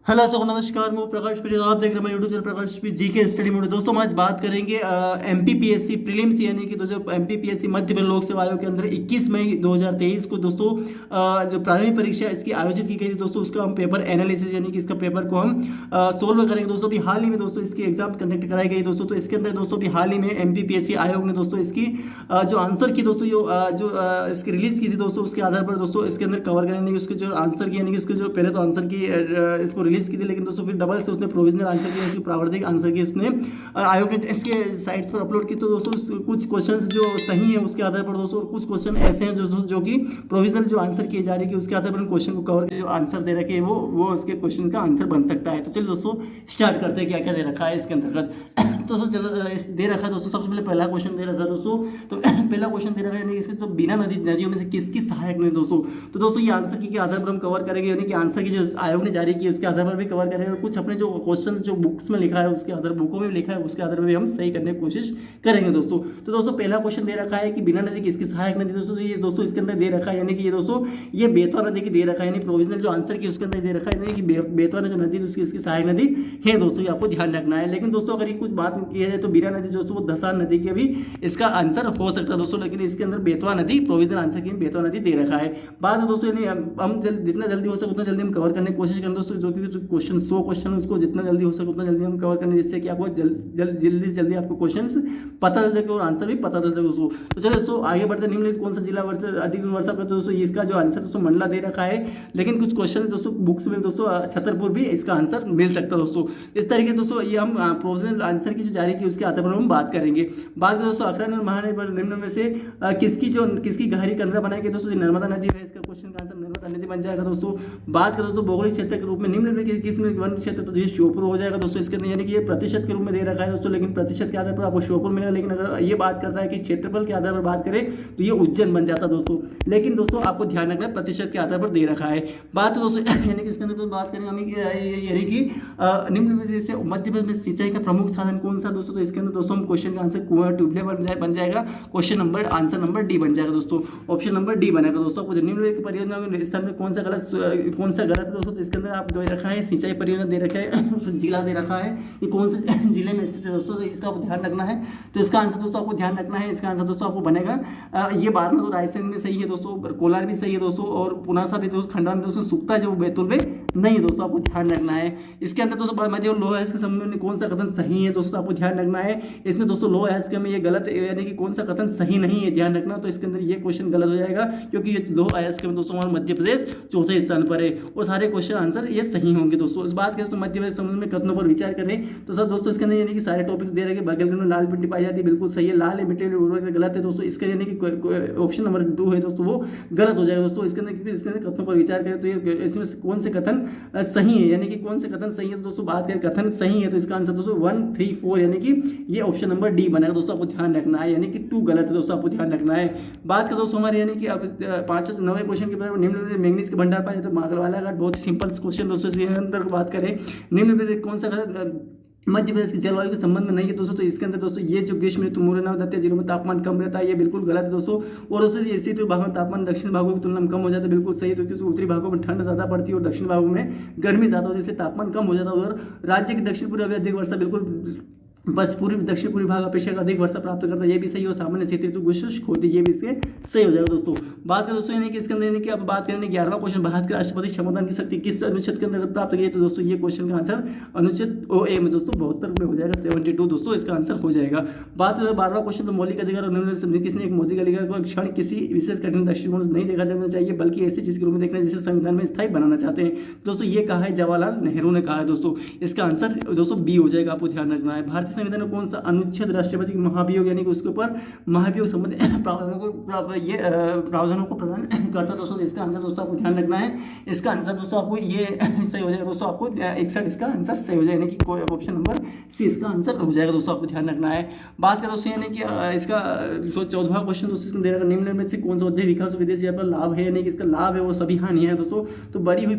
Hello sir नमस्कार, मैं प्रकाश पटेल। आप देख रहे हैं मेरे यूट्यूब चैनल प्रकाश पी जी के स्टडी मोड। दोस्तों हम आज बात करेंगे एमपीपीएससी प्रीलिम्स यानी कि तो जो एमपीपीएससी मध्य प्रदेश लोक सेवा आयोग के अंदर 21 मई 2023 को दोस्तों जो प्रारंभिक परीक्षा इसकी आयोजित की गई थी दोस्तों, उसका हम पेपर एनालिसिस यानी कि इसका पेपर को हम सोल्व करेंगे दोस्तों। अभी हाल ही में दोस्तों इसकी एग्जाम कंडक्ट कराई गई दोस्तों, तो इसके अंदर दोस्तों अभी हाल ही में एमपीपीएससी आयोग ने दोस्तों इसकी जो आंसर की दोस्तों जो इसकी रिलीज की थी दोस्तों, उसके आधार पर दोस्तों इसके अंदर कवर करने की उसके जो आंसर की यानी कि इसके जो पहले तो आंसर की इसको रिलीज की थी, लेकिन दोस्तों फिर डबल से उसने प्रोविजनल आंसर की, उसकी प्रावर्तिक आंसर की उसने आयोग ने इसके साइट्स पर अपलोड की। तो दोस्तों कुछ क्वेश्चंस जो सही है उसके आधार पर दोस्तों, और कुछ क्वेश्चन ऐसे हैं जो कि प्रोविजनल जो आंसर किए जा रहे हैं उसके आधार पर क्वेश्चन को कवर जो आंसर दे रखे हैं वो उसके क्वेश्चन का आंसर बन सकता है। तो चलिए दोस्तों स्टार्ट करते हैं क्या क्या दे रखा है इसके अंतर्गत। दोस्तों चलो दे रखा है दोस्तों, सबसे पहले पहला क्वेश्चन दे रखा है दोस्तों। तो पहला क्वेश्चन दे रखा है यानी इसके तो बिना नदियों में से किसकी सहायक नदी दोस्तों। तो दोस्तों ये आंसर की आधार पर हम कवर करेंगे, यानी कि आंसर की जो आयोग ने जारी की उसके आधार पर भी कवर करेंगे, और कुछ अपने जो क्वेश्चन जो बुक्स में लिखा है उसके आधार बुकों में लिखा है उसके आधार पर भी हम सही करने की कोशिश करेंगे दोस्तों। तो दोस्तों पहला क्वेश्चन दे रखा है कि बिना नदी किसकी सहायक नदी दोस्तों। ये दोस्तों इसके अंदर दे रखा है यानी कि ये दोस्तों ये बेतवा नदी की दे रखा है, यानी प्रोविजनल जो आंसर की उसके अंदर दे रखा है यानी कि बेतवा जो नदी उसकी इसकी सहायक नदी है दोस्तों, ये आपको ध्यान रखना है। लेकिन दोस्तों अगर ये कुछ बात किया जाए तो बिना नदी दोस्तों वो धसान नदी के भी इसका आंसर हो सकता है दोस्तों, लेकिन इसके अंदर बेतवा नदी प्रोविजनल आंसर की बेतवा नदी दे रखा है। बात है दोस्तों यानी हम जितना जल्दी हो सके उतना जल्दी हम कवर करने की कोशिश करें दोस्तों, जो कि क्वेश्चन 100 क्वेश्चन उसको जितना जल्दी हो सके उतना जल्दी हम कवर करने, जिससे कि आपको जल्दी से जल्दी आपको क्वेश्चंस पता चल सके और आंसर भी पता चल सके उसको। तो चलो दोस्तों आगे बढ़ते, निम्नलिखित कौन सा जिला वर्षा अधिक वर्षा पर दोस्तों इसका जो आंसर दोस्तों मंडला दे रखा है, लेकिन कुछ क्वेश्चन दोस्तों बुक्स में दोस्तों छतरपुर भी इसका आंसर मिल सकता है दोस्तों। इस तरीके दोस्तों ये हम प्रोविजनल आंसर की जो जारी की उसके आधार पर हम बात करेंगे। बात करें दोस्तों अखरान और महानदी निम्न में से किसकी गहरी कंदरा बनाई गई दोस्तों, नर्मदा नदी है, इसका क्वेश्चन का आंसर नर्मदा नदी बन जाएगा दोस्तों। बात करें दोस्तों भौगोलिक क्षेत्र के रूप में निम्न में किस वन क्षेत्र, तो ये श्योपुर हो जाएगा दोस्तों इसके अंदर, यानी कि ये प्रतिशत के रूप में दे रखा है दोस्तों, लेकिन प्रतिशत के आधार पर आपको श्योपुर मिलेगा। लेकिन अगर ये बात करता है कि क्षेत्रफल के आधार पर बात करें तो ये उज्जैन बन जाता दोस्तों, लेकिन दोस्तों आपको ध्यान रखना है प्रतिशत के आधार पर दे रखा है। बात दोस्तों यानी कि इसके अंदर तो बात करेंगे हम यानी कि निम्न प्रदेश से मध्य प्रदेश में सिंचाई का प्रमुख साधन कौन सा दोस्तों। तो इसके अंदर दोस्तों हम क्वेश्चन का आंसर कुआं ट्यूबवेल बन जाएगा, question number answer number D बन जाएगा दोस्तों, ऑप्शन नंबर डी बनेगा दोस्तों। आपको निम्नलिखित परियोजना के स्थान में कौन सा गलत है दोस्तों। तो इसके अंदर आप दे रखा है सिंचाई परियोजना दे रखा है, जिला दे रखा है कि कौन से जिले में स्थित है दोस्तों, तो इसका आपको ध्यान रखना है। तो इसका आंसर दोस्तों आपको ध्यान रखना है, इसका आंसर दोस्तों आपको बनेगा ये बारना तो रायसेन में सही है दोस्तों, कोलार भी सही है दोस्तों, और पुनासा भी दोस्तों, खंडवा में दोस्तों, सुक्ता जो बैतूल में नहीं दोस्तों, आपको ध्यान रखना है। इसके अंदर दोस्तों मध्य और लोअर के संबंध में कौन सा कथन सही है दोस्तों, आपको ध्यान रखना है। इसमें दोस्तों लोअर हैस्क में ये गलत यानी कि कौन सा कथन सही नहीं है ध्यान रखना, तो इसके अंदर ये क्वेश्चन गलत हो जाएगा, क्योंकि ये लोअर हैस्क में दोस्तों हमारा मध्य प्रदेश चौथे स्थान पर है, और सारे क्वेश्चन आंसर ये सही होंगे दोस्तों। इस बात करें तो मध्य प्रदेश संबंध में कथनों पर विचार करें तो सर दोस्तों इसके अंदर यानी कि सारे टॉपिक्स दे रहे हैं। बगल में लाल मिट्टी पाई जाती है, बिल्कुल सही है। लाल मिट्टी गलत है दोस्तों, इसका यानी कि ऑप्शन नंबर 2 है दोस्तों, वो गलत हो जाएगा दोस्तों इसके अंदर, क्योंकि इसके अंदर कथनों पर विचार करें तो ये इसमें कौन से कथन सही है, यानी कि कौन से कथन सही है। तो दोस्तों बात करें कथन सही है तो इसका आंसर दोस्तों 1, 3, 4 यानी कि ये ऑप्शन नंबर डी बनेगा दोस्तों, आपको ध्यान रखना है। यानी कि 2 गलत है दोस्तों, आपको ध्यान रखना है। बात करें दोस्तों हमारे यानी कि अब 9वें क्वेश्चन के बाद निम्न में मैंगनीज के भंडार पाए जाते हैं मागलवाला घाट, बहुत सिंपल क्वेश्चन दोस्तों। इसके अंदर बात करें निम्न में कौन सा मध्य प्रदेश की जलवायु के संबंध में नहीं है दोस्तों, तो इसके अंदर दोस्तों ये जो ग्रीष्म ऋतु मुरैना दत्तिया जिलों में तापमान कम रहता है, ये बिल्कुल गलत है दोस्तों। और दोस्तों इसी भागों में तापमान दक्षिण भागों की तुलना में कम हो जाता है, बिल्कुल सही है, क्योंकि उत्तरी भागों में ठंड ज़्यादा पड़ती है और दक्षिण भागों में गर्मी ज़्यादा होती है, इसलिए तापमान कम हो जाता है। और राज्य के दक्षिण पूर्व अधिक वर्षा बिल्कुल बस पूर्वी दक्षिण पूर्वी भाग अपेक्षा अधिक वर्षा प्राप्त करता है, ये भी सही, और सामान्य शीत ऋतु शुष्क होती है, ये भी इसके सही हो जाएगा दोस्तों। बात करें दोस्तों यानी कि इसके अंदर यानी कि अब बात करें 11वां क्वेश्चन, भारत के राष्ट्रपति क्षमतान की शक्ति किस अनुच्छेद के अंतर्गत प्राप्त की है। तो दोस्तों ये क्वेश्चन का आंसर अनुच्छेद OA में दोस्तों 72 में हो जाएगा, 72 दोस्तों इसका आंसर हो जाएगा। बात करें 12वां क्वेश्चन, तो मौलिक अधिकार और निम्न किसने एक मौलिक अधिकार को क्षण किसी विशेष कठिन दृष्टिकोण से नहीं देखा जाना चाहिए, बल्कि ऐसी चीज के रूप में देखना जिसे संविधान में स्थायी बनाना चाहते हैं। दोस्तों ये कहा है जवाहरलाल नेहरू ने कहा है दोस्तों, इसका आंसर दोस्तों बी हो जाएगा, आपको ध्यान रखना है। भारतीय संविधान में कौन सा अनुच्छेद राष्ट्रपति के महाभियोग यानी कि उसके ऊपर महाभियोग संबंधित प्रावधानों को प्रदान करता है दोस्तों, इसका आंसर दोस्तों आपको ध्यान रखना है। इसका आंसर दोस्तों आपको ये सही हो जाएगा दोस्तों, आपको 61 इसका आंसर सही हो जाएगा, यानी कि ऑप्शन नंबर सी इसका आंसर हो जाएगा दोस्तों, आपको ध्यान रखना है। बात करें दोस्तों यानी कि इसका 14वां क्वेश्चन दोस्तों दे रहा निम्न में से कौन सा औद्योगिक विकास विदेशी पर लाभ है, यानी कि इसका लाभ है वो सभी हानि है दोस्तों। तो बढ़ी हुई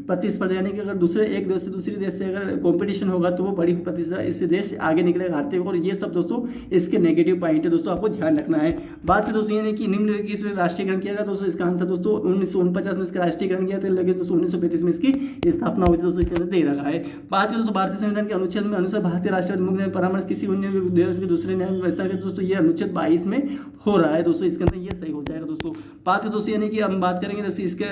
प्रतिस्पर्धा, यानी कि अगर दूसरे एक देश से दूसरे देश से अगर कॉम्पिटिशन होगा तो वो बड़ी प्रतिशत इससे देश आगे निकलेगा आर्थिक, और ये सब दोस्तों इसके नेगेटिव पॉइंट है दोस्तों, आपको ध्यान रखना है। बात है दोस्तों ये कि निम्नलिखित इसमें राष्ट्रीयकरण किया गया दोस्तों, इसका आंसर दोस्तों 1949 में इसका राष्ट्रीयकरण किया था, लेकिन दोस्तों 1935 में इसकी स्थापना हुई थी दोस्तों, इसके अंदर दे रखा है। बात करें दोस्तों भारतीय संविधान के अनुच्छेद में अनुसार भारतीय राष्ट्रपति मुख्य न्याय परामर्श किसी अन्य देश के दूसरे न्याय व्यवस्था के दोस्तों ये अनुच्छेद 22 में हो रहा है दोस्तों, इसके अंदर ये सही हो जाएगा दोस्तों। बात है दोस्तों यानी कि हम बात करेंगे दोस्तों इसके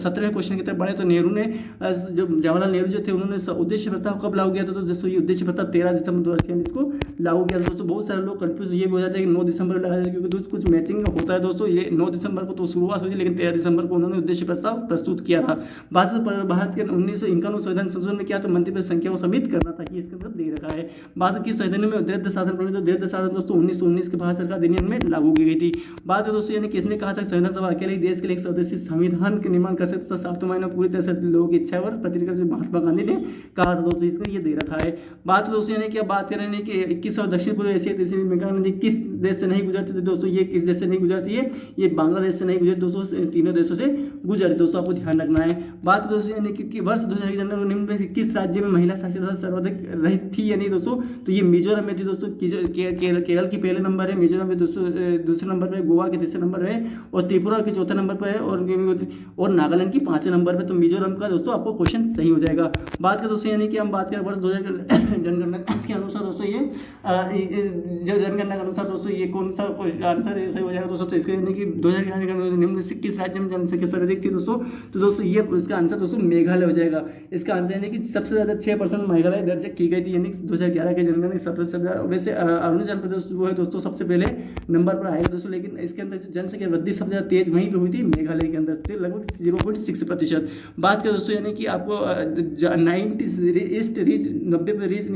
17वें क्वेश्चन की तरफ बढ़े तो नेहरू ने जो जवाहरलाल नेहरू जो थे उन्होंने उद्देश्य प्रस्ताव कब लागू किया था, तो दोस्तों ये उद्देश्य प्रस्ताव 13 दिसंबर 2006 इसको लागू किया दोस्तों। बहुत सारे लोग कंफ्यूज ये भी हो जाते हैं कि 9 दिसंबर को लगाया क्योंकि दोस्तों कुछ मैचिंग होता है दोस्तों, ये 9 दिसंबर को तो शुरुआत हुई थी लेकिन 13 दिसंबर को उन्होंने उद्देश्य प्रस्ताव प्रस्तुत किया था। बात है भारत के 1951 संविधान संशोधन में क्या तो मंत्रिपरिषद संख्या को सीमित करना था, ये इसके अंदर दे रखा है। बात की संविधान में द्वैध शासन प्रणाली, तो द्वैध शासन दोस्तों 1919 के भारत सरकार अधिनियम में लागू की गई थी। बात है दोस्तों यानी किसने कहा था संविधान सभा अकेले ही देश के लिए एक स्वदेशी संविधान के निर्माण कर सकता था, 7 महीने पूरी तरह से लोगों की इच्छा और प्रतिक्रिया से महात्मा गांधी ने कहा था दोस्तों, इसका ये दे रखा है। बात है दोस्तों यानी कि अब बात कर रहे हैं कि 21 और दक्षिण पूर्व एशिया तीसरी मेगा नदी किस देश से नहीं गुजरती थी दोस्तों, ये किस देश से नहीं गुजरती है, ये बांग्लादेश से नहीं गुजरती दोस्तों, तीनों देशों से गुजरती दोस्तों, आपको ध्यान रखना है। बात है दोस्तों यानी कि वर्ष 2000 के अंदर निम्न में किस राज्य में महिला साक्षरता सर्वाधिक रही थी या नहीं दोस्तों, तो ये मिजोरम में थी दोस्तों, केरल की पहले नंबर है, मिजोरम में दूसरे नंबर पर, गोवा के तीसरे नंबर है, और त्रिपुरा के चौथे नंबर पर है, और नागालैंड की 5वें नंबर पर, तो मिजोरम का दोस्तों आपको क्वेश्चन सही हो जाएगा। बात कर दोस्तों यानी कि हम बात करें वर्ष 2000 जनगणना के अनुसार दोस्तों ये जनगणना के अनुसार दोस्तों ये कौन सा आंसर सही हो जाएगा दोस्तों, तो इसके यानी कि 2000 निम्न से किस राज्य में जनसंख्या सर्वाधिक थी दोस्तों, तो दोस्तों ये इसका आंसर दोस्तों मेघालय हो जाएगा। इसका आंसर यानी कि सबसे ज़्यादा 6% मेघालय दर्ज की गई थी, यानी 2011 के जनगणना सबसे ज़्यादा। वैसे अरुणाचल प्रदेश जो है दोस्तों सबसे पहले नंबर पर आएगा दोस्तों, लेकिन इसके अंदर जनसंख्या वृद्धि सबसे ज़्यादा तेज वहीं पर हुई थी मेघालय के अंदर से, लगभग 0.6%। बात करें दोस्तों यानी कि आपको 90 ईस्ट रीज 90 रीज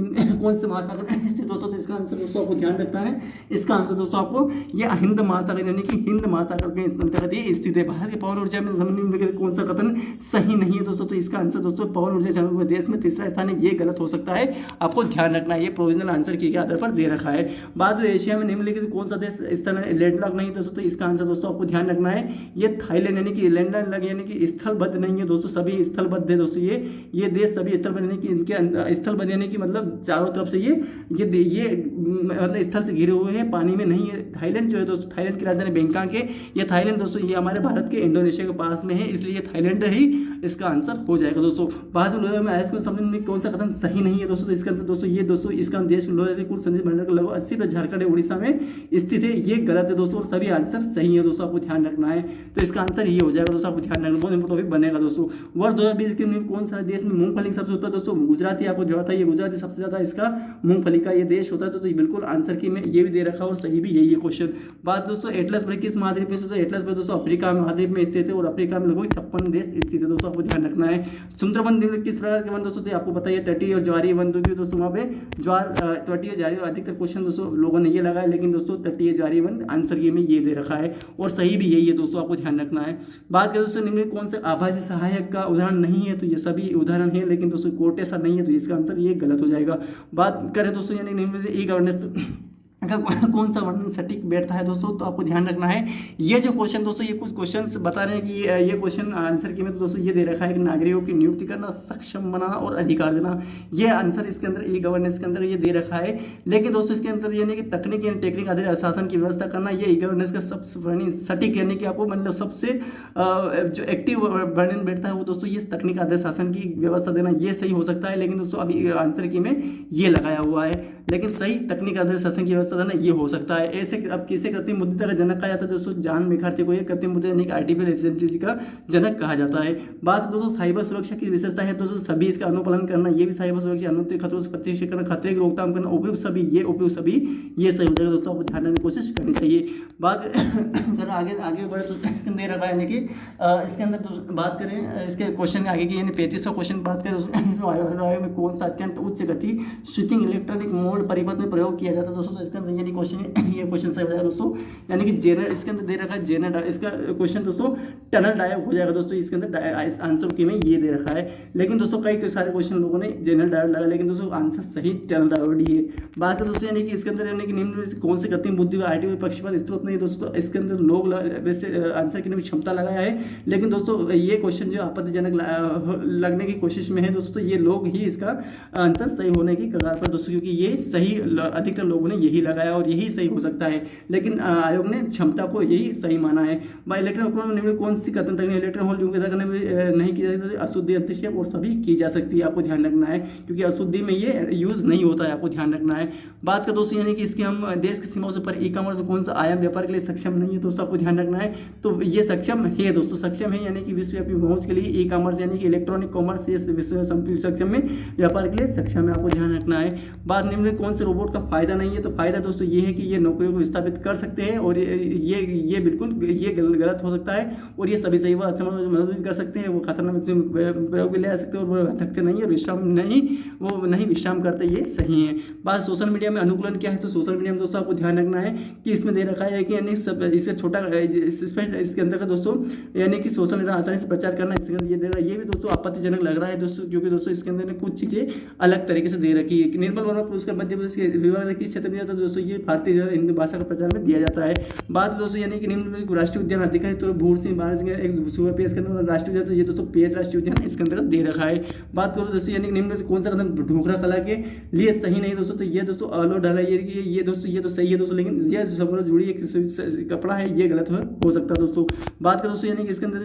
कौन से महासागर स्थित दोस्तों, तो इसका आंसर दोस्तों आपको ध्यान रखना है। इसका आंसर दोस्तों आपको ये हिंद महासागर यानी कि हिंद महासागर के अंतर्गत ये स्थित है। भारत के पवन ऊर्जा में जमीन कौन सा कथन सही नहीं है दोस्तों, तो इसका आंसर दोस्तों पवन ऊर्जा क्षमता में देश में तीसरा स्थान है, ये गलत हो सकता है, आपको ध्यान रखना है। ये प्रोविजनल आंसर के आधार पर दे रखा है। बात तो एशिया में निम्नलिखित कौन सा देश स्थल लैंडलॉक नहीं दोस्तों, तो इसका आंसर दोस्तों आपको ध्यान रखना है, ये थाईलैंड यानी कि लैंडलॉक यानी कि स्थलबद्ध नहीं है दोस्तों, सभी स्थलबद्ध है दोस्तों, ये देश सभी स्थलबद्ध यानी कि इनके स्थलबद्ध यानी कि मतलब चारों तरफ से ये मतलब स्थल से घिरे हुए हैं, पानी में नहीं है। थाईलैंड जो है दोस्तों, थाईलैंड की राजधानी बैंकॉक है, ये थाईलैंड दोस्तों ये हमारे भारत के इंडोनेशिया के पास में है, इसलिए ये थाईलैंड ही इसका आंसर हो जाएगा दोस्तों। बाद में आयस को समझने में कौन सा कथन सही नहीं है दोस्तों, तो इसके अंदर दोस्तों ये दोस्तों इसका देश लोहे से कुल संचित भंडार का लगभग 80% झारखंड उड़ीसा में स्थित है, ये गलत है दोस्तों, और सभी आंसर सही है दोस्तों, आपको ध्यान रखना है। तो इसका आंसर ये हो जाएगा दोस्तों, आपको ध्यान रखना, बहुत इंपॉर्टेंट टॉपिक बनेगा दोस्तों। वर्ष 2020 के में कौन सा देश में मूंगफली सबसे उत्पादन दोस्तों, गुजरात, आपको जो था ये गुजरात सबसे ज़्यादा इसका मूंगफली का ये देश होता है, तो बिल्कुल आंसर की में ये भी दे रखा और सही भी यही है क्वेश्चन। बात दोस्तों एटलस पर किस महाद्वीप में, तो एटलस पर दोस्तों अफ्रीका महाद्वीप में स्थित है, और अफ्रीका में लगभग 56 देश स्थित है दोस्तों, आपको ध्यान रखना है। सुंदरबन किस प्रकार के वन दोस्तों, तो आपको बताइए तटीय और ज्वारीय वन दोस्तों, वहाँ पे तटीय ज्वारीय अधिकतर क्वेश्चन दोस्तों लोगों ने ये लगाया, लेकिन दोस्तों तटीय ज्वारीय वन आंसर की में ये दे रखा है, और सही भी यही है दोस्तों, आपको ध्यान रखना है। बात करें दोस्तों निम्न कौन से आभासी सहायक का उदाहरण नहीं है, तो ये सभी उदाहरण है, लेकिन दोस्तों कोर्ट ऐसा नहीं है, तो इसका आंसर ये गलत हो जाएगा। बात करें दोस्तों यानी निम्न ई गवर्नेंस कौन सा वर्णन सटीक बैठता है दोस्तों, तो आपको ध्यान रखना है। ये जो क्वेश्चन दोस्तों ये कुछ क्वेश्चंस बता रहे हैं कि ये क्वेश्चन आंसर की में तो दोस्तों ये दे रखा है कि नागरिकों की नियुक्ति करना, सक्षम बनाना और अधिकार देना, ये आंसर इसके अंदर ई गवर्नेंस के अंदर ये दे रखा है। लेकिन दोस्तों इसके अंदर यानी कि तकनीक यानी टेक्निक आधारित शासन की व्यवस्था करना, ये ई गवर्नेंस का सबसे सटीक यानी कि आपको मतलब सबसे जो एक्टिव वर्णन बैठता है वो दोस्तों ये तकनीक आधारित शासन की व्यवस्था देना, ये सही हो सकता है। लेकिन दोस्तों अभी आंसर की में ये लगाया हुआ है, लेकिन सही तकनीक आधारित शासन की व्यवस्था देना ये हो सकता है। ऐसे अब किसे कृत्रिम बुद्धिमत्ता का जनक कहा जाता है दोस्तों, जॉन मैकार्थी को ये कृत्रिम बुद्धिमत्ता यानी कि आर्टिफिशियल इंटेलिजेंस का जनक कहा जाता है। बात दोस्तों साइबर सुरक्षा की विशेषता है दोस्तों, सभी इसका अनुपालन करना, ये भी साइबर सुरक्षा, अनुत्तरित खतरों से प्रतिरक्षा करना, खतरे की रोकथाम करना, उपयुक्त सभी ये सही हो जाएगा दोस्तों, आपको ध्यान रखने की कोशिश करनी चाहिए। बात अगर आगे बढ़े तो इसके अंदर रखा है यानी कि इसके अंदर बात करें इसके क्वेश्चन आगे की यानी 35वां क्वेश्चन बात करें इसमें में कौन सा अत्यंत उच्च गति स्विचिंग इलेक्ट्रॉनिक मोड बोल्ड परिपथ में प्रयोग किया जाता है दोस्तों। तो इसका आंसर यानी क्वेश्चन ये क्वेश्चन सही हो जाएगा दोस्तों, यानी कि जेनर इसके अंदर दे रखा है जेनर, इसका क्वेश्चन दोस्तों टनल डायोड हो जाएगा दोस्तों। इसके अंदर आंसर की में ये दे रखा है, लेकिन दोस्तों कई सारे क्वेश्चन लोगों ने जनरल डायोड लगा, लेकिन दोस्तों आंसर सही टनल डायोड ही है। बात करें दोस्तों यानी कि इसके अंदर यानी कि निम्न में कौन से कृत्रिम बुद्धि व आईटी पक्षपात स्त्रोत नहीं दोस्तों। तो इसके अंदर लोग वैसे आंसर करने में क्षमता लगाया है, लेकिन दोस्तों ये क्वेश्चन जो आपत्तिजनक लगने की कोशिश में है दोस्तों, ये लोग ही इसका आंसर सही होने की कगार पर दोस्तों, क्योंकि ये सही अधिकतर लोगों ने यही लगाया और यही सही हो सकता है, लेकिन आयोग ने क्षमता को यही सही माना है। इलेक्ट्रॉन उपकरण में कौन सी कथन तक इलेक्ट्रॉन होल करने में नहीं की जाती, अशुद्धि अंतक्षेप और सभी की जा सकती है, आपको ध्यान रखना है, क्योंकि अशुद्धि में ये यूज नहीं होता है, आपको ध्यान रखना है। बात कर दोस्तों यानी कि इसके हम देश की सीमाओं से पर ई कॉमर्स कौन सा आयाम व्यापार के लिए सक्षम नहीं है दोस्तों, आपको ध्यान रखना है। तो ये सक्षम है दोस्तों, सक्षम है यानी कि विश्वव्यापी पहुंच के लिए ई कॉमर्स यानी कि इलेक्ट्रॉनिक कॉमर्स ये विश्व सक्षम में व्यापार के लिए सक्षम है, आपको ध्यान रखना है। बात निम्न में कौन से रोबोट का फायदा नहीं है, तो फायदा दोस्तों ये है कि ये नौकरियों को विस्थापित कर सकते हैं, और ये बिल्कुल ये गलत हो सकता है, और ये सभी सही मदद भी कर सकते हैं, वो खतरनाक प्रयोग भी ले सकते हैं, और वो थकते नहीं है, वो नहीं विश्राम करते, ये सही है। बात सोशल मीडिया में अनुकूलन क्या है, तो सोशल मीडिया में दोस्तों आपको ध्यान रखना है कि इसमें दे रखा है कि यानी इससे छोटा इसके अंदर का दोस्तों यानी कि सोशल मीडिया आसानी से प्रचार करना, इसके अंदर ये दे रहा है, ये भी दोस्तों आपत्तिजनक लग रहा है दोस्तों, क्योंकि दोस्तों इसके अंदर कुछ चीज़ें अलग तरीके से दे रखी है। निर्मल वर्मा पुरस्कार मध्य प्रदेश के विभाग किस क्षेत्र में जाता है दोस्तों, ये भारतीय हिंदी भाषा का प्रचार में दिया जाता है। बात दोस्तों यानी कि निम्न राष्ट्रीय उद्यान अधिकारी तो भूर सिंह बारह सिंह एक सुबह पेश करने वाला राष्ट्रीय उद्यान, तो ये दोस्तों पेश राष्ट्रीय उद्यान इसके अंतर्गत दे रखा है। बात करो दोस्तों यानी कि निम्न में कौन सा कदम ढोकरा कला के लिए सही नहीं दोस्तों, तो ये दोस्तों आलो डाला ये दोस्तों ये तो सही है दोस्तों, लेकिन ये सब जुड़ी एक कपड़ा है ये गलत हो सकता है दोस्तों। बात करें दोस्तों यानी कि इसके अंदर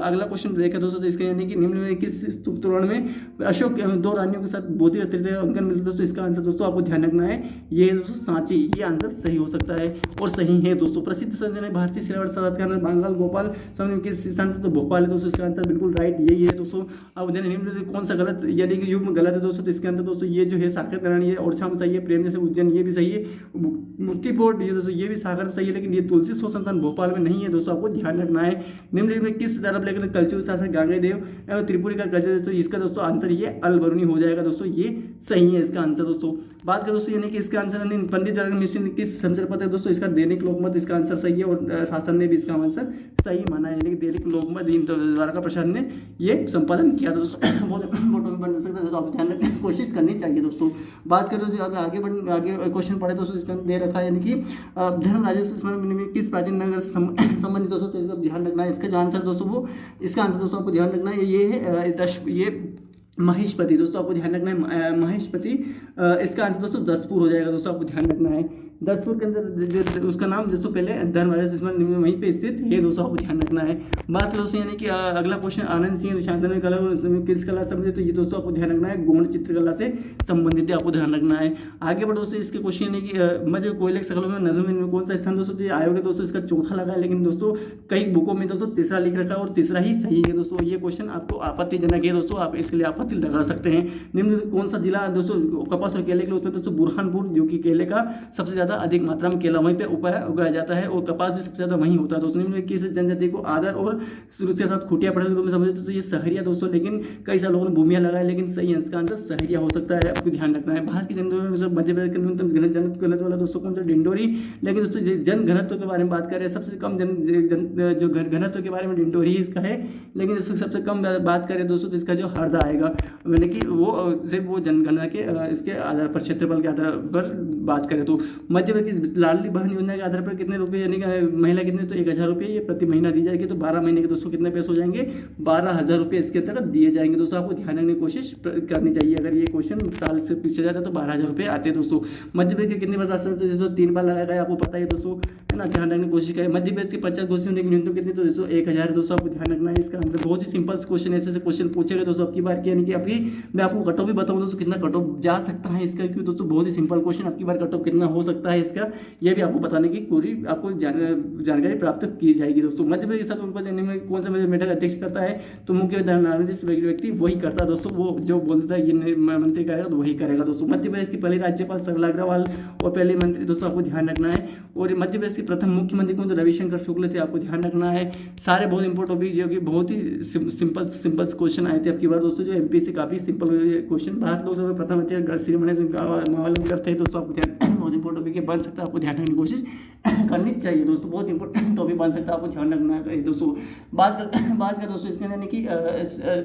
अगला क्वेश्चन देखा दोस्तों, तो इसका यानी कि निम्न में किस तोरण में अशोक दो रानियों के साथ बोधि तृतीय अंकन मिलता है दोस्तों, इसका आंसर दोस्तों आपको ध्यान रखना है, ये दोस्तों सांची, ये आंसर सही हो सकता है और सही है दोस्तों। प्रसिद्ध संजय भारतीय सिलावट साक्षात्कार में बंगाल गोपाल समझ किस स्थान से, तो भोपाल है दोस्तों, इसका आंसर बिल्कुल राइट यही है दोस्तों। अब निम्न कौन सा गलत यानी कि युग्म गलत है दोस्तों, तो इसके अंदर दोस्तों ये जो है साक्षात्कार ये और शाम सही है, प्रेम जैसे उज्जैन ये भी सही है, मुक्ति बोर्ड ये दोस्तों ये भी सागर में सही है, लेकिन ये तुलसी शोध संस्थान भोपाल में नहीं है दोस्तों, आपको ध्यान रखना है। निम्नलिखित में किस तरफ लेकर कल्चरल शासक गांगे देव एवं त्रिपुरी का कल्चर, तो इसका दोस्तों आंसर ये अलबरूनी हो जाएगा दोस्तों, ये सही है इसका आंसर दोस्तों। बात करें दोस्तों यानी कि इसका आंसर पंडित जवाहरलाल मिश्र ने किस समाचार पत्र है दोस्तों, इसका दैनिक लोकमत, इसका आंसर सही है, और शासन ने भी इसका आंसर सही माना है, यानी कि दैनिक लोकमत द्वारका प्रसाद ने ये संपादन किया था दोस्तों। बहुत फोटो भी बन सकता है दोस्तों, आप ध्यान रखने की कोशिश करनी चाहिए दोस्तों। बात करें दोस्तों आगे क्वेश्चन पढ़े दोस्तों, इसका दे रखा है यानी कि धर्म राजस्व स्मरण में किस प्राचीन नगर संबंधित दोस्तों, तो इसका ध्यान रखना है। इसका जो आंसर दोस्तों वो इसका आंसर दोस्तों आपको ध्यान रखना है, ये है ये महेशपति दोस्तों, आपको ध्यान रखना है महेशपति, इसका आंसर दोस्तों दसपुर हो जाएगा दोस्तों, आपको ध्यान रखना है। दसपुर के अंदर जो उसका नाम दोस्तों पहले धर्मराज स्मरण वहीं पे स्थित है दोस्तों, आपको ध्यान रखना है। बात दोस्तों यानी कि अगला क्वेश्चन आनंद सिंह शांतनु कला किस कला से संबंधित, तो ये दोस्तों आपको ध्यान रखना है गौण चित्रकला से संबंधित है, आपको ध्यान रखना है। आगे बढ़ो दोस्तों, इसके क्वेश्चन यानी कि मध्य कोयले शक्लों में नजम में कौन सा स्थान दोस्तों, तो आयोग ने दोस्तों इसका चौथा लगा है, लेकिन दोस्तों कई बुकों में दोस्तों तीसरा लिख रखा है और तीसरा ही सही है दोस्तों। ये क्वेश्चन आपको आपत्तिजनक है दोस्तों, आप इसके लिए आपत्ति लगा सकते हैं। निम्न कौन सा जिला दोस्तों कपास और केले के लिए उत्तर दोस्तों, बुरहानपुर, जो कि केले का सबसे ज्यादा अधिक मात्रा में केला वहीं पे उगाया जाता है, और कपास भी सबसे ज्यादा वहीं होता है दोस्तों। निम्न किस जनजाति को आदर और शुरू के साथ खुटिया पढ़ने के रूप में समझते तो ये सहरिया दोस्तों, लेकिन कई सारे लोगों ने भूमिया लगाया, लेकिन सही इसका आंसर सहरिया हो सकता है, आपको ध्यान रखना है। भारत की जनसंख्या मध्य प्रदेश के न्यूनतम घनत्व वाला दोस्तों कौन सा, डिंडोरी, लेकिन दोस्तों जन घनत्व के बारे में बात करें, सबसे कम जो घनत्व के बारे में डिंडोरी ही इसका है, लेकिन सबसे कम बात करें दोस्तों तो इसका जो हरदा आएगा, यानी कि वो सिर्फ वो जनगणना के इसके आधार पर क्षेत्रफल के आधार पर बात करें तो मध्य प्रदेश लाडली बहन योजना के आधार पर कितने रुपए यानी कि महिला कितने, तो 1000 रुपये ये प्रति महीना दी जाएगी, तो 12 महीने के दोस्तों कितने पैसे हो जाएंगे, 12,000 रुपये इसके अंतर्गत दिए जाएंगे दोस्तों, आपको ध्यान रखने की कोशिश करनी चाहिए। अगर ये क्वेश्चन साल से पीछे जाता है तो 12,000 रुपये आते हैं दोस्तों। मध्य प्रदेश के कितने बार शासन दोस्तों 3 बार लगाया गया, आपको पता है दोस्तों, है ना, ध्यान रखने की कोशिश करें। मध्य प्रदेश की पंचायत घोषणा होने की न्यूनतम कितनी, तो दोस्तों 1000 दोस्तों, आपको ध्यान रखना है। इसका आंसर बहुत ही सिंपल क्वेश्चन, ऐसे क्वेश्चन पूछेगा दोस्तों आपकी बार की, यानी कि अभी मैं आपको कट ऑफ भी बताऊँ दोस्तों कितना कट ऑफ जा सकता है इसका, क्योंकि दोस्तों बहुत ही सिंपल क्वेश्चन, आपकी बार कट ऑफ कितना हो सकता है इसका, यह भी आपको बताने की पूरी आपको जानकारी प्राप्त की जाएगी दोस्तों। मध्य प्रदेश में कौन सा बैठक अध्यक्ष करता है, तो मुख्य न्यायाधीश व्यक्ति वही करता है दोस्तों, वो जो बोलता है ये मंत्री करेगा तो वही करेगा दोस्तों। मध्य प्रदेश की पहले राज्यपाल सरला अग्रवाल और पहले मंत्री दोस्तों, आपको ध्यान रखना है। और मध्य प्रदेश की प्रथम मुख्यमंत्री कौन थे? रविशंकर शुक्ल थे, आपको ध्यान रखना है। सारे बहुत इंपॉर्टेंट टॉपिक जो कि बहुत ही सिंपल क्वेश्चन आए थे आपकी बार दोस्तों, जो एमपी से काफी सिंपल क्वेश्चन। भारत लोकसभा प्रथम अध्यक्ष श्री मावलंकर थे दोस्तों, आपको बहुत इंपॉर्टेंट टॉपिक बन सकता है, आपको ध्यान रखने की कोशिश करनी चाहिए दोस्तों, बहुत इंपॉर्टेंट टॉपिक बन सकता है, आपको ध्यान रखना है दोस्तों। बात कर दोस्तों इसके यानी कि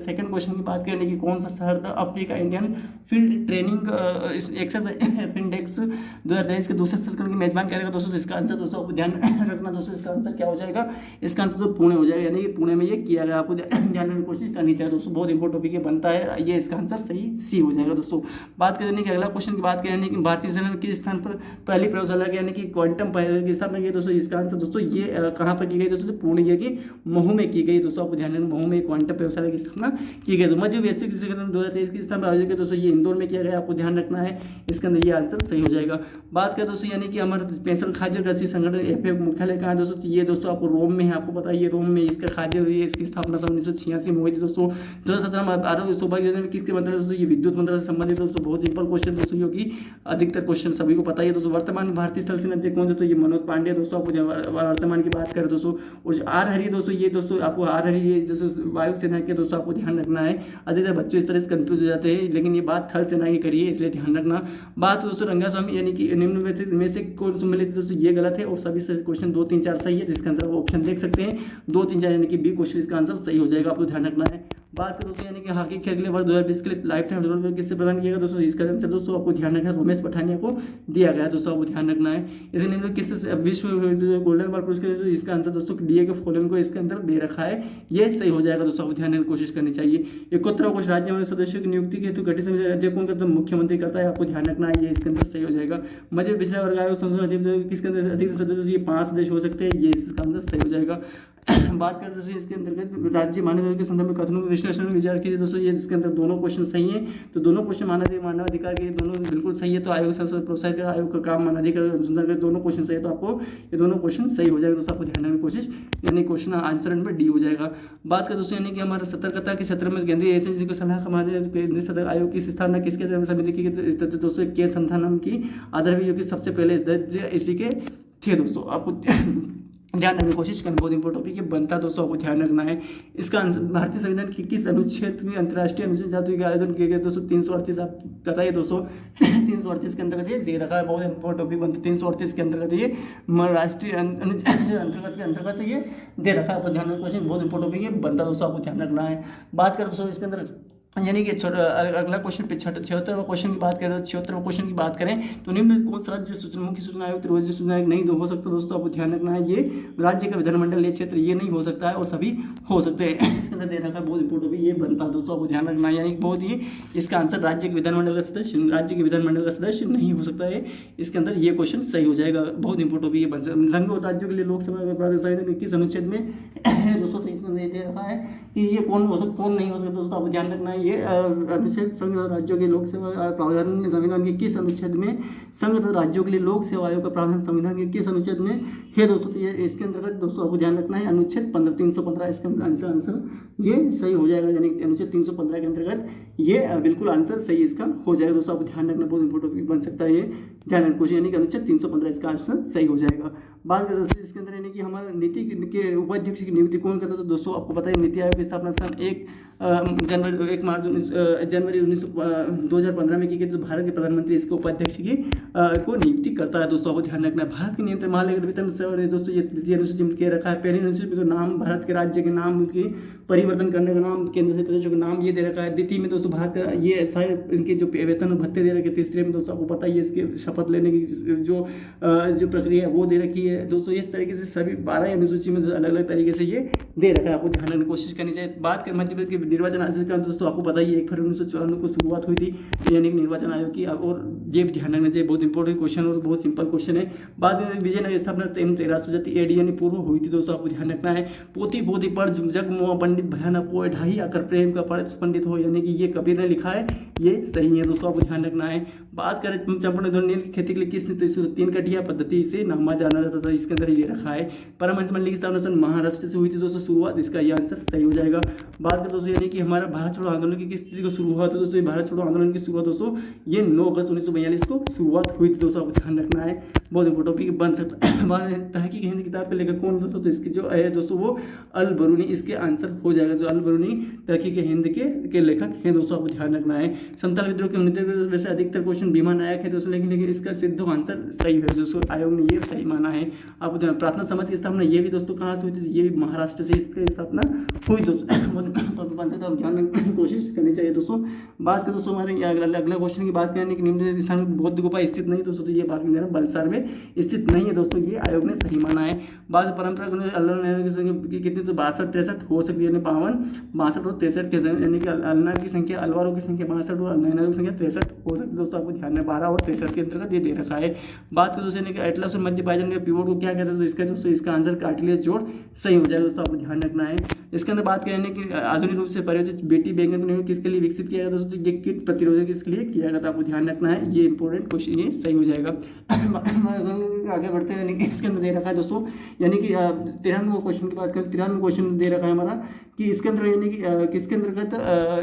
सेकंड क्वेश्चन की बात करने की, कौन सा शहर था Africa Indian field training exercise index 2023 के दूसरे संस्करण की मेजबान करेगा दोस्तों? इसका आंसर दोस्तों आपको ध्यान रखना दोस्तों, इसका आंसर क्या हो जाएगा? इसका आंसर तो पुणे हो जाएगा, यानी कि पुणे में ये किया गया, आपको ध्यान रखने की कोशिश करनी चाहिए दोस्तों, बहुत इंपॉर्टेंट टॉपिक ये बनता है, ये इसका आंसर सही सी हो जाएगा दोस्तों। बात करने की अगला क्वेश्चन की बात करें कि भारतीय सेना किस स्थान पर पहली प्रयोगशाला की यानी कि क्वांटम की स्थापना की दोस्तों? इसका आंसर दोस्तों ये कहाँ पर की गई दोस्तों? पुणे की महू में की गई दोस्तों, आपको ध्यान रखना, महू में क्वांटम प्रयोगशाला की स्थापना की गई। मध्य वैश्विक शिखर 2023 की स्थापना आयोजित की दोस्तों, ये इंदौर में किया गया, आपको ध्यान रखना है, इसके अंदर ये आंसर सही हो जाएगा। बात करें दोस्तों यानी कि हमारा स्पेशल खाद्य कृषि संगठन एफएओ मुख्यालय कहाँ है दोस्तों? ये दोस्तों आपको रोम में है, आपको पता है ये रोम में इसका खाद्य हुई है, इसकी स्थापना 1986 में हुई थी दोस्तों। 2017 में आरोग्य सौभाग्य योजना में किसके मंत्रालय दोस्तों? ये विद्युत मंत्रालय से संबंधित दोस्तों, बहुत सिंपल क्वेश्चन दोस्तों, जो कि अधिकतर क्वेश्चन सभी को पता है दोस्तों। वर्तमान भारतीय स्थल सेना अध्यक्ष कौन थे? तो ये मनोज पांडे दोस्तों, आपको वर्तमान की बात करें दोस्तों। और जो आर हरि दोस्तों, ये दोस्तों आपको आर हरि ये दोस्तों वायुसेना के दोस्तों, आपको ध्यान रखना है, अधिकतर बच्चे इस तरह से कंफ्यूज हो जाते हैं, लेकिन ये बात थल सेना की करिए, इसलिए ध्यान रखना। बात दोस्तों रंगास्वामी यानी कि निम्न में से कौन से मिले थे दोस्तों? ये गलत है, और सभी क्वेश्चन 2 3 4 सही है, जिसके अंदर ऑप्शन देख सकते हैं 2 3 4 यानी कि बी क्वेश्चन इसका आंसर सही हो जाएगा, आपको ध्यान रखना है। बात करें दोस्तों यानी कि हॉकी खेल के लिए वर्ष 2020 के लिए लाइफ टाइम अवार्ड किससे प्रदान किया गया दोस्तों? इसका आंसर दोस्तों आपको ध्यान रखना है, रमेश पठानिया को दिया गया दोस्तों, आपको ध्यान रखना है। इसी निम्न किस विश्व गोल्डन बॉल पुरस्कार, इसका आंसर दोस्तों डीए के फोलन को इसके अंदर दे रखा है, ये सही हो जाएगा दोस्तों, आपको ध्यान रखने की कोशिश करनी चाहिए। 71वां क्वेश्चन, राज्य में सदस्यों की नियुक्ति के हेतु गठित समिति अध्यक्ष कौन करता है? मुख्यमंत्री करता है, आपको ध्यान रखना है, ये इसके अंदर सही हो जाएगा। मध्य पिछड़ा वर्ग आयोग संशोधन किसके अंदर अधिक सदस्य? ये 5 सदस्य हो सकते हैं, ये इसका अंदर सही हो जाएगा। बात करें दोस्तों इसके अंतर्गत राज्य मानवाधिकार के संदर्भ में कथनों में विश्लेषण में विचार कीजिए दोस्तों, ये इसके अंदर दोनों क्वेश्चन सही हैं, तो दोनों क्वेश्चन मानवाधिकार के दोनों बिल्कुल सही है, तो आयोग संसद प्रोत्साहित कर आयोग का काम मानवाधिकार अनुसंधान कर, दोनों क्वेश्चन सही है, तो आपको ये दोनों क्वेश्चन सही हो जाएगा दोस्तों, आपको ध्यान रखने की कोशिश, यानी क्वेश्चन आंसर नंबर डी हो जाएगा। बात करें दोस्तों यानी कि हमारा सतर्कता के क्षेत्र में केंद्रीय एजेंसी को सलाह केंद्रीय सदस्य आयोग की स्थापना किसके समिति की दोस्तों? के संथानम की आधार जो कि सबसे पहले इसी के थे दोस्तों, आपको ध्यान रखने की कोशिश करना, बहुत इंपॉर्टेंट टॉपिक ये बनता है दोस्तों, आपको ध्यान रखना है। इसका आंसर भारतीय संविधान की किस अनुच्छेद में अंतर्राष्ट्रीय अनुसूचित जाति के आयोजन किए गए दोस्तों? 338, आप बताइए दोस्तों 338 के अंतर्गत ये दे रखा है, बहुत इंपॉर्टेंट टॉपिक बनता है 338 के अंतर्गत, ये राष्ट्रीय अंतर्गत के अंतर्गत ये दे रखा है, आपको ध्यान रखने की कोशिश, बहुत इंपॉर्टेंट टॉपिक ये बनता है दोस्तों, आपको ध्यान रखना है। बात करें दोस्तों इसके अंदर यानी कि अगला क्वेश्चन 76वां क्वेश्चन की बात करें, 76वां क्वेश्चन की बात करें तो निम्न कौन सा राज्य सूचना मुख्य सूचना आयुक्त राज्य सूचना आयुक्त नहीं हो सकता दोस्तों, आपको ध्यान रखना है, ये राज्य का विधानमंडल ये क्षेत्र ये नहीं हो सकता है, और सभी हो सकते हैं, इसके अंदर दे रखा है, बहुत इंपॉर्टेंट ये बनता है दोस्तों, आपको ध्यान रखना है, यानी बहुत ही इसका आंसर राज्य के विधानमंडल का सदस्य राज्य के विधानमंडल का सदस्य नहीं हो सकता है, इसके अंदर ये क्वेश्चन सही हो जाएगा, बहुत इंपॉर्टेंट ये बन सकता है। संघ और राज्यों के लिए लोकसभा प्राधिकरण किस अनुच्छेद में 223 में दे रखा है कि ये कौन हो सकता कौन नहीं हो सकता दोस्तों, आपको ध्यान रखना है, ये अनुच्छेद संघ राज्यों के लोक सेवा प्रावधान संविधान के किस अनुच्छेद में संघ तथा राज्यों के लिए लोक सेवा आयोग का प्रावधान संविधान के किस अनुच्छेद में है दोस्तों? तो ये इसके अंतर्गत दोस्तों आपको ध्यान रखना है अनुच्छेद 15 315, इसके आंसर ये सही हो जाएगा, यानी अनुच्छेद 315 के अंतर्गत ये बिल्कुल आंसर सही इसका हो जाएगा दोस्तों, आपको ध्यान रखना, बहुत इंपॉर्टेंट बन सकता है ये ध्यान रखना क्वेश्चन, यानी कि अनुच्छेद 315 इसका आंसर सही हो जाएगा। बात करें दोस्तों इसके अंदर यानी कि हमारा नीति के उपाध्यक्ष की नियुक्ति कौन करता है? तो दोस्तों आपको पता है नीति आयोग की स्थापना सन 1 जनवरी 2015 में की गई, तो भारत के प्रधानमंत्री इसके उपाध्यक्ष की को नियुक्ति करता है दोस्तों, आपको ध्यान रखना है। भारत के नियंत्रण महालेखा वेतन दोस्तों ये तृतीय अनुसूची में रखा है, पहली अनुसूची में नाम भारत के राज्य के नाम की परिवर्तन करने का नाम केंद्र से प्रदेशों का नाम ये दे रखा है, द्वितीय में दोस्तों भारत का ये सारे इनके जो वेतन और भत्ते दे रखे, तीसरे में दोस्तों आपको पता ही है इसके शपथ लेने की जो प्रक्रिया है वो दे रखी है दोस्तों, इस तरीके से सभी 12 अनुसूची में अलग अलग तरीके से ये दे रखा है, आपको ध्यान रखने की कोशिश करनी चाहिए। बात करें मध्य प्रदेश के निर्वाचन आयोग का दोस्तों आपको पता ही 1 फरवरी 1994 को शुरुआत हुई थी, यानी कि निर्वाचन आयोग की, और ये ध्यान रखना चाहिए, बहुत इंपॉर्टेंट क्वेश्चन और बहुत सिंपल क्वेश्चन है। बाद में विजयनगर स्थापना 1300 AD यानी पूर्व हुई थी दोस्तों, आपको ध्यान रखना है। पोती पोती पर जग मोह पंडित भयानक को ढाई आकर प्रेम का पंडित हो, यानी कि ये कबीर ने लिखा है, ये सही है दोस्तों, आपको ध्यान रखना है। बात करें चंपारण नील की खेती के लिए किसने तो इसको 3 कटिया पद्धति से नामा जाना जाता था, इसके अंदर ये रखा है। परमहंस मंडली की स्थापना महाराष्ट्र से हुई थी दोस्तों शुरुआत, इसका ये आंसर सही हो जाएगा। बात करें दोस्तों यानी कि हमारा भारत छोड़ो आंदोलन की किस चीज़ को शुरुआत है दोस्तों, भारत छोड़ो आंदोलन की शुरुआत दोस्तों ये 9 अगस्त 1942 को शुरुआत हुई थी दोस्तों, आपको ध्यान रखना है। बहुत इंपॉर्टेंट टॉपिक बन सकता है। तहकीक हिंद किताब के लेखक कौन दोस्तों, तो इसकी जो है दोस्तों वो अल बरूनी इसके आंसर हो जाएगा। जो अल बरूनी तहकीक हिंद के लेखक हैं दोस्तों, आपको ध्यान रखना है। संताल विद्रोह के उन्नति वैसे अधिकतर क्वेश्चन भीमा नायक है दोस्तों, लेकिन इसका सिद्ध आंसर सही है दोस्तों, आयोग ने ये सही माना है। आपको प्रार्थना समाज की स्थापना ये भी दोस्तों कहाँ से हुई थी, ये भी महाराष्ट्र से इसकी स्थापना हुई दोस्तों। आप ध्यान रखने की कोशिश करनी चाहिए दोस्तों। बात करें दोस्तों हमारे अगला क्वेश्चन की बात करें कि निम्न स्थान में बौद्ध गुफा स्थित नहीं दोस्तों, तो ये बात बलसार में स्थित नहीं है दोस्तों, ये आयोग ने सही माना है। बात परंपरा की संख्या कितनी तो 62-63 हो सकती है, 52, 62 और 63 के यानी कि अलनार की संख्या अलवारों की संख्या 62 और नैनारों की संख्या 63 हो सकती है दोस्तों, आपको ध्यान है 12 और 63 के अंतर्गत ये दे रखा है। बात करें दोस्तों एटलस और मध्य बाइजन के पिवोट को क्या कहते हैं, तो इसका दोस्तों इसका आंसर कार्टिलेज जोड़ सही हो जाएगा दोस्तों, आपको ध्यान रखना है। इसके अंदर बात करें कि आधुनिक रूप से परिवर्तित बेटी बैंगन को किसके लिए विकसित किया गया दोस्तों, तो ये कीट प्रतिरोधक किसके लिए किया गया था, आपको ध्यान रखना है। ये इंपॉर्टेंट क्वेश्चन ये सही हो जाएगा। आगे बढ़ते हैं, यानी कि इसके अंदर दे रखा है दोस्तों, यानी कि 93 क्वेश्चन की बात करें, 93 क्वेश्चन दे रखा है हमारा कि इसके अंदर यानी कि किसके अंतर्गत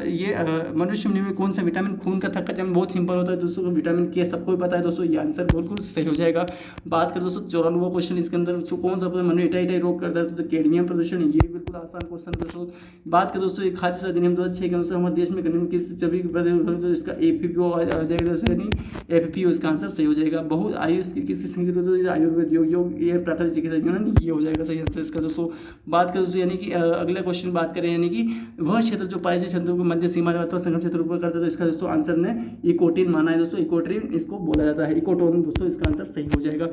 ये मनुष्य में कौन सा विटामिन खून का थक्का जम बहुत सिंपल होता है दोस्तों, विटामिन के सबको पता है दोस्तों, ये आंसर बिल्कुल सही हो जाएगा। बात करें दोस्तों 94 क्वेश्चन, इसके अंदर कौन सा मनु इटाई रोग करता है, तो कैडमियम प्रदूषण, ये बिल्कुल आसान क्वेश्चन दोस्तों। बात करें दोस्तों खाद्य अधिनियम 2006 के अनुसार हमारे देश में किस सभी तो इसका एफपीओ आ जाएगा दोस्तों, यानी एफपीओ इसका आंसर सही हो जाएगा। बहुत आयुष किसी संगीत आयुर्वेद योग ये प्राकृतिक चिकित्सा ये हो जाएगा सही आंसर इसका दोस्तों। बात करें दोस्तों यानी कि अगला क्वेश्चन बात करें यानी कि वह क्षेत्र जो पारित क्षेत्रों को मध्य सीमा अथवा संगम क्षेत्र ऊपर करता है, तो इसका दोस्तों आंसर ने इकोटीन माना है दोस्तों, इकोट्रीन इसको बोला जाता है, इकोटोन दोस्तों इसका आंसर सही हो जाएगा।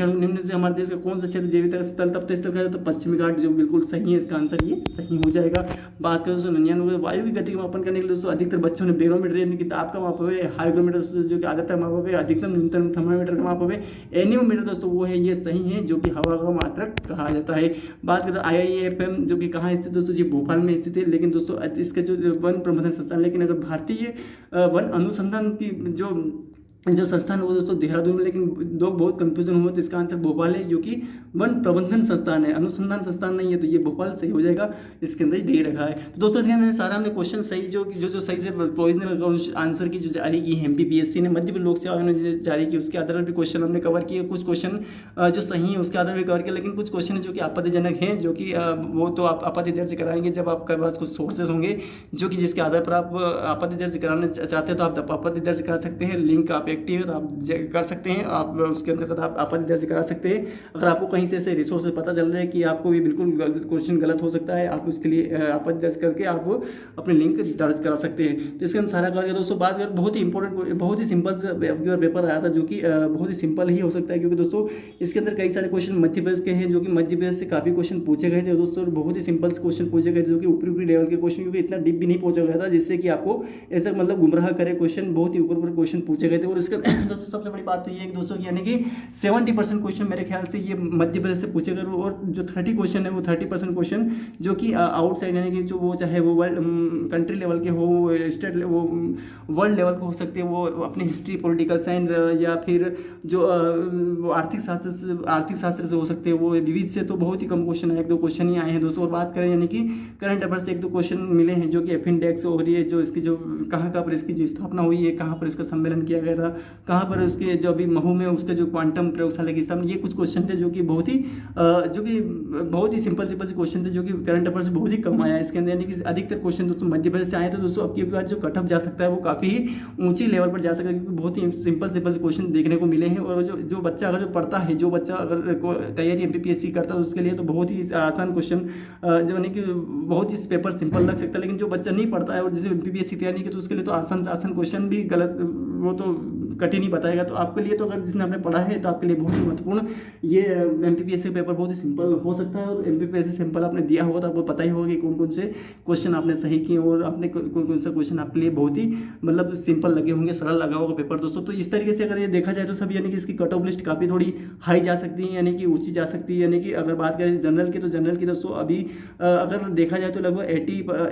निम्न से हमारे देश का कौन सा क्षेत्र जैविक स्थल तप्त स्थल का, तो पश्चिमी घाट जो बिल्कुल सही है, इसका आंसर ये सही हो जाएगा। बात करें दोस्तों 99 वायु की गति का मापन करने के लिए दोस्तों अधिकतर बच्चों ने बैरोमीटर यानी कि ताप का माप हुए, हाइग्रोमीटर जो कि आदत माप हुए, अधिकतम न्यूनतम थर्मामीटर का माप हुए, एनिमोमीटर दोस्तों वो है ये सही है, जो कि हवा का मात्रक कहा जाता है। बात करें IIFM जो कि कहाँ स्थित दोस्तों, ये भोपाल में स्थित है, लेकिन दोस्तों इसका जो वन प्रबंधन संस्थान, लेकिन अगर भारतीय वन अनुसंधान की जो संस्थान वो दोस्तों देहरादून में, लेकिन लोग बहुत कंफ्यूजन हुआ, तो इसका आंसर भोपाल है, जो कि वन प्रबंधन संस्थान है, अनुसंधान संस्थान नहीं है, तो ये भोपाल सही हो जाएगा, इसके अंदर ही दे रखा है। तो दोस्तों इसके अंदर सारा हमने क्वेश्चन सही जो सही से प्रोविजनल आंसर की जो जारी की है MPPSC ने, मध्य प्रदेश लोक सेवा आयोग ने जारी की, उसके आधार पर भी क्वेश्चन हमने कवर किए, कुछ क्वेश्चन जो सही है उसके आधार पर कवर किया, लेकिन कुछ क्वेश्चन जो कि आपत्तिजनक हैं, जो कि वो तो आप आपत्ति दर्ज कराएंगे जब आपके पास कुछ सोर्सेज होंगे, जो कि जिसके आधार पर आप आपत्ति दर्ज कराना चाहते हैं, तो आप आपत्ति दर्ज करा सकते हैं। लिंक आप एक्टिव है तो आप कर सकते हैं, आप उसके अंतर्गत आप आपत्ति दर्ज करा सकते हैं। अगर आपको कहीं से ऐसे रिसोर्स पता चल रहा है कि आपको भी बिल्कुल क्वेश्चन गलत हो सकता है, आप उसके लिए आपत्ति दर्ज करके आप अपने लिंक दर्ज करा सकते हैं। तो इसके अंदर सारा करके दोस्तों बात करें, बहुत ही इंपॉर्टेंट बहुत ही सिंपल से पेपर आया था, जो कि बहुत ही सिंपल ही हो सकता है, क्योंकि दोस्तों इसके अंदर कई सारे क्वेश्चन मध्य प्रदेश के हैं, जो कि मध्य प्रदेश से काफ़ी क्वेश्चन पूछे गए थे दोस्तों, बहुत ही सिंपल क्वेश्चन पूछे गए, जो कि ऊपरी लेवल के क्वेश्चन, क्योंकि इतना डीप भी नहीं पूछा गया था जिससे कि आपको ऐसा मतलब गुमराह करे क्वेश्चन, बहुत ही ऊपर क्वेश्चन पूछे गए थे। और इसके दोस्तों सबसे बड़ी बात तो ये है कि दोस्तों यानी कि 70% क्वेश्चन मेरे ख्याल से ये मध्य प्रदेश से पूछे गए, और जो 30 क्वेश्चन है वो 30% क्वेश्चन जो कि आउटसाइड यानी कि जो वो चाहे वो वर्ल्ड कंट्री लेवल के हो, स्टेट वो वर्ल्ड लेवल के हो सकते हैं, वो अपनी हिस्ट्री, पॉलिटिकल साइंस या फिर जो आर्थिक शास्त्र से हो सकते हैं, वो विविध से तो बहुत ही कम क्वेश्चन है, 1-2 क्वेश्चन ही आए हैं दोस्तों। और बात करें यानी कि करंट अफेयर से 1-2 क्वेश्चन मिले हैं, जो कि एफिनडेक्स हो रही है, जो इसकी जो कहाँ पर इसकी जो स्थापना हुई है, कहाँ पर इसका सम्मेलन किया गया था, कहाँ पर उसके जो अभी महू में उसका जो क्वांटम प्रयोगशाला की स्थापना, ये कुछ क्वेश्चन थे जो कि बहुत ही सिंपल से क्वेश्चन थे, जो कि करंट अफेयर से बहुत ही कम आया है इसके अंदर, यानी कि अधिकतर क्वेश्चन दोस्तों मध्य प्रदेश से आए। तो दोस्तों अब की बार जो कटअप जा सकता है वो काफ़ी ऊंची लेवल पर जा सकता है, क्योंकि बहुत ही सिंपल क्वेश्चन देखने को मिले हैं। और जो बच्चा अगर जो पढ़ता है, जो बच्चा अगर तैयारी MPPSC करता है उसके लिए तो बहुत ही आसान क्वेश्चन जो यानी कि बहुत ही पेपर सिंपल लग सकता है, लेकिन जो बच्चा नहीं पढ़ता है और जिसे MPPSC तैयारी नहीं की, तो उसके लिए तो आसान से आसान क्वेश्चन भी गलत वो तो कठिन ही बताएगा। तो आपके लिए तो अगर जिसने आपने पढ़ा है तो आपके लिए बहुत ही महत्वपूर्ण ये एमपीपीएससी पेपर बहुत ही सिंपल हो सकता है। और एमपीपीएससी सिंपल आपने दिया होगा तो आपको पता ही होगा कि कौन कौन से क्वेश्चन आपने सही किए और आपने कौन कौन से क्वेश्चन आपके लिए बहुत ही मतलब सिंपल लगे होंगे, सरल लगा होगा पेपर दोस्तों। तो इस तरीके से अगर ये देखा जाए तो सब यानी कि इसकी कट ऑफ लिस्ट काफ़ी थोड़ी हाई जा सकती है, यानी कि ऊंची जा सकती है। यानी कि अगर बात करें जनरल की तो जनरल की दोस्तों अभी अगर देखा जाए तो लगभग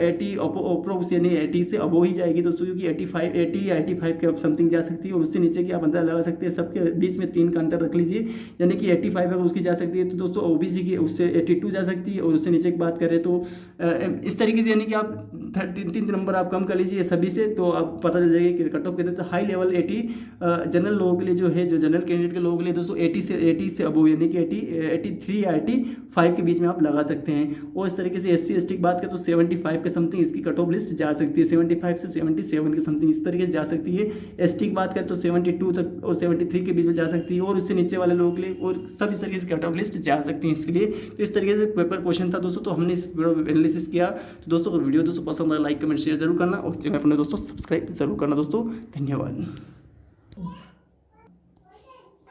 80 अप्रोक्स यानी 80 से अबो ही जाएगी दोस्तों, क्योंकि 85 के समथिंग जा सकती है और उससे नीचे की आप अंदाजा लगा सकते हैं। सबके बीच में 3 का अंतर रख लीजिए, यानी कि 85 अगर उसकी जा सकती है तो दोस्तों ओबीसी की उससे 82 जा सकती है और उससे नीचे की बात करें तो इस तरीके से यानी कि आप 3 नंबर आप कम कर लीजिए सभी से, तो आप पता चल जाएगा कि कट ऑफ कहते हैं। तो हाई लेवल 80 जनरल लोगों के लिए जो है, जो जनरल कैंडिडेट के लोगों के लिए दोस्तों 80 से अबो यानी कि 83 या 85 के बीच में आप लगा सकते हैं। और इस तरीके से SC ST की बात करें तो 75 के समथिंग इसकी कट ऑफ लिस्ट जा सकती है, 75 से 77 के समथिंग इस तरीके से जा सकती है। ST की बात करें तो 72 तक और 73 के बीच में जा सकती है और उससे नीचे वाले लोगों के लिए और सब इस तरीके से कट ऑफ लिस्ट जा सकती है इसके लिए। तो इस तरीके से पेपर क्वेश्चन था दोस्तों, तो हमने इस एनालिसिस किया। तो दोस्तों अगर वीडियो दोस्तों पसंद आए लाइक कमेंट शेयर जरूर करना और चैनल अपने दोस्तों सब्सक्राइब जरूर करना दोस्तों। धन्यवाद।